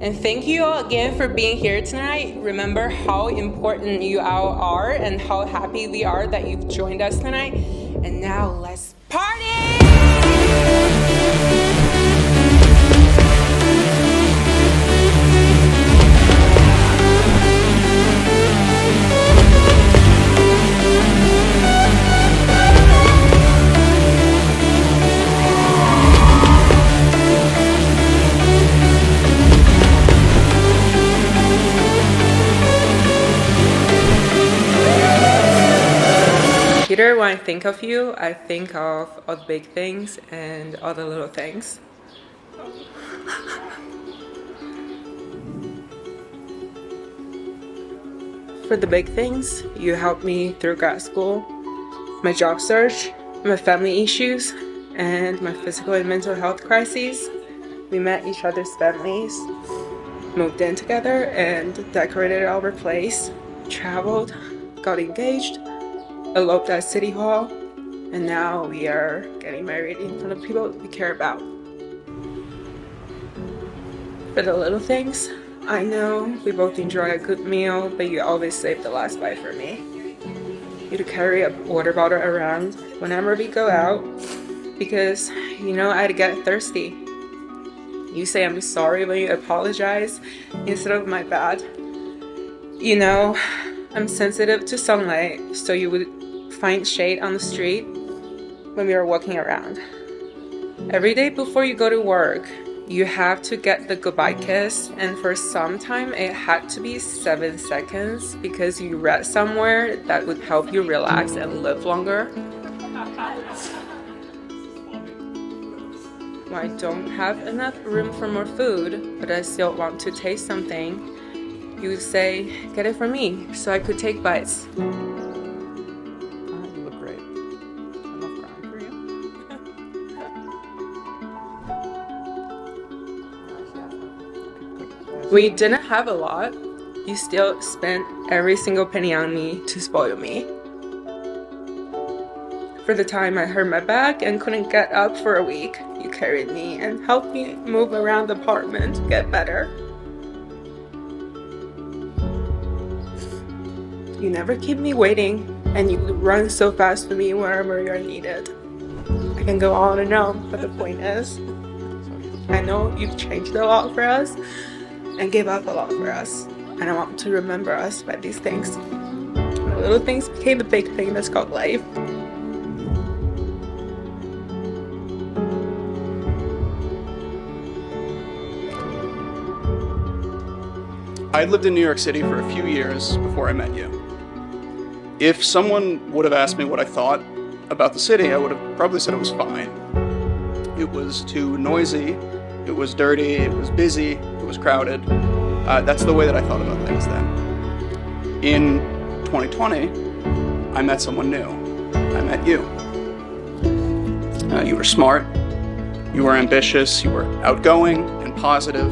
And thank you all again for being here tonight. Remember how important you all are and how happy we are that you've joined us tonight. And now let's party! Peter, when I think of you, I think of all the big things and all the little things. For the big things, you helped me through grad school, my job search, my family issues, and my physical and mental health crises. We met each other's families, moved in together, and decorated our place, traveled, got engaged, eloped at City Hall, and now we are getting married in front of people we care about. For the little things, I know we both enjoy a good meal, but you always save the last bite for me. You carry a water bottle around whenever we go out because you know I'd get thirsty. You say I'm sorry when you apologize instead of my bad. You know, I'm sensitive to sunlight, so you would find shade on the street when we are walking around. Every day before you go to work, you have to get the goodbye kiss, and for some time it had to be 7 seconds because you read somewhere that would help you relax and live longer. When I don't have enough room for more food, but I still want to taste something, you would say, "Get it for me," so I could take bites. When you didn't have a lot, you still spent every single penny on me to spoil me. For the time I hurt my back and couldn't get up for a week, you carried me and helped me move around the apartment to get better. You never keep me waiting, and you run so fast for me wherever you're needed. I can go on and on, but the point is, I know you've changed a lot for us, and gave up a lot for us, and I want to remember us by these things. The little things became the big thing that's called life. I lived in New York City for a few years before I met you. If someone would have asked me what I thought about the city, I would have probably said it was fine. It was too noisy, it was dirty, it was busy, it was crowded. That's the way that I thought about things then. In 2020, I met someone new. I met you. You were smart, you were ambitious, you were outgoing and positive.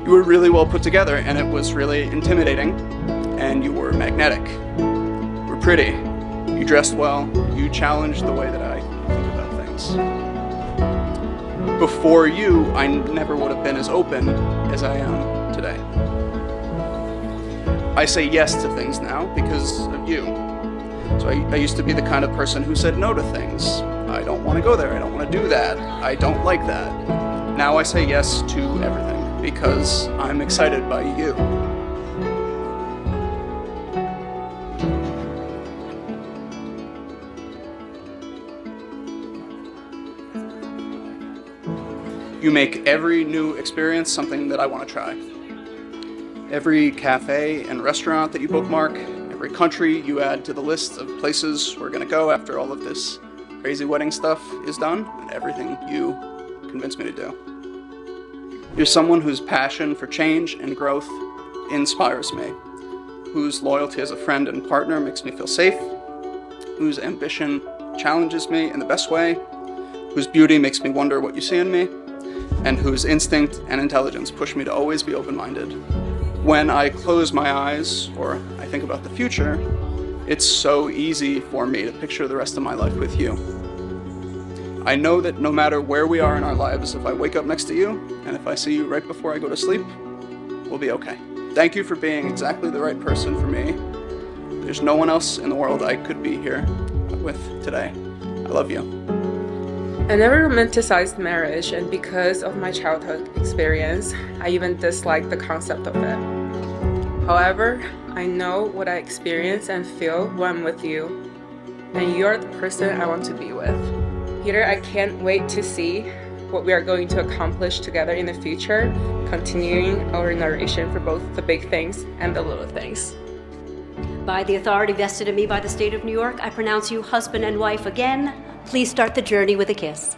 You were really well put together, and it was really intimidating, and you were magnetic. You were pretty, you dressed well, you challenged the way that I think about things. Before you, I never would have been as open as I am today. I say yes to things now because of you. So I used to be the kind of person who said no to things. I don't want to go there, I don't want to do that, I don't like that. Now I say yes to everything because I'm excited by you. You make every new experience something that I want to try. Every cafe and restaurant that you bookmark, every country you add to the list of places we're going to go after all of this crazy wedding stuff is done, and everything you convince me to do. You're someone whose passion for change and growth inspires me, whose loyalty as a friend and partner makes me feel safe, whose ambition challenges me in the best way, whose beauty makes me wonder what you see in me, and whose instinct and intelligence push me to always be open-minded. When I close my eyes, or I think about the future, it's so easy for me to picture the rest of my life with you. I know that no matter where we are in our lives, if I wake up next to you, and if I see you right before I go to sleep, we'll be okay. Thank you for being exactly the right person for me. There's no one else in the world I could be here with today. I love you. I never romanticized marriage, and because of my childhood experience, I even disliked the concept of it. However, I know what I experience and feel when I'm with you, and you are the person I want to be with. Peter, I can't wait to see what we are going to accomplish together in the future, continuing our narration for both the big things and the little things. By the authority vested in me by the state of New York, I pronounce you husband and wife again. Please start the journey with a kiss.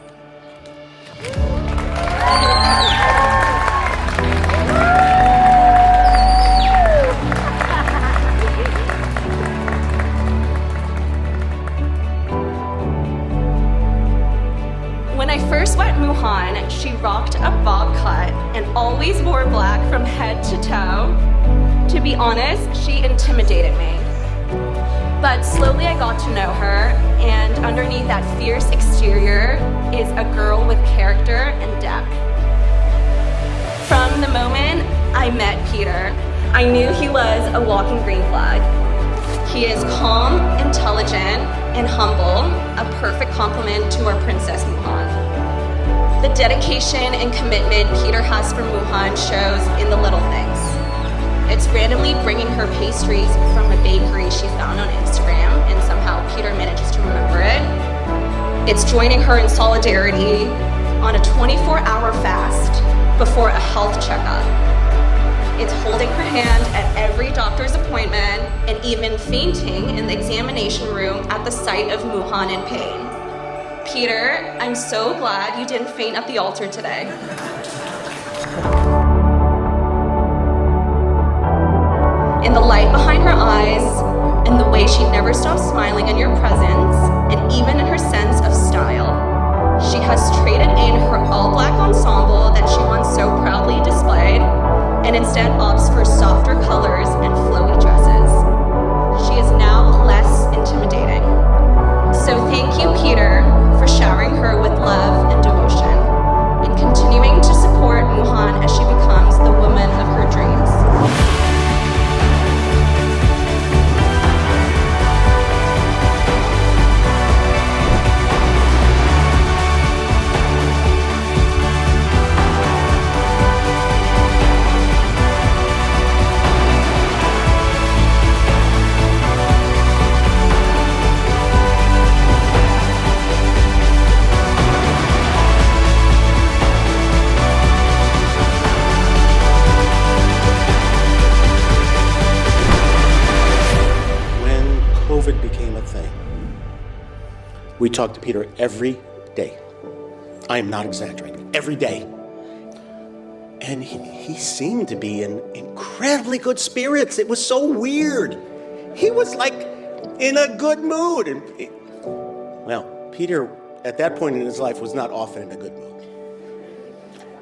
When I first met Muhan, she rocked a bob cut and always wore black from head to toe. To be honest, she intimidated me. But slowly I got to know her, and underneath that fierce exterior is a girl with character and depth. From the moment I met Peter, I knew he was a walking green flag. He is calm, intelligent, and humble, a perfect complement to our Princess Muhan. The dedication and commitment Peter has for Muhan shows in the little things. It's randomly bringing her pastries from a bakery she found on Instagram, and somehow Peter manages to remember it. It's joining her in solidarity on a 24-hour fast before a health checkup. It's holding her hand at every doctor's appointment and even fainting in the examination room at the sight of Muhan in pain. Peter, I'm so glad you didn't faint at the altar today. In the light behind her eyes, and the way she never stops smiling in your presence, and even in her sense of style, she has traded in her all-black ensemble that she once so proudly displayed, and instead opts for softer colors and flowy dresses. She is now less intimidating. So thank you, Peter, for showering her with love and devotion, and continuing to support Muhan as she becomes the woman of her dreams. COVID became a thing, we talked to Peter every day. I am not exaggerating, every day. And he seemed to be in incredibly good spirits. It was so weird. He was like in a good mood. And well, Peter, at that point in his life, was not often in a good mood.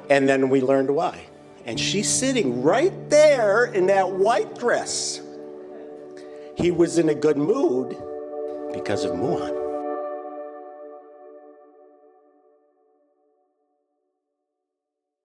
And then we learned why. And she's sitting right there in that white dress. He was in a good mood because of Muhan.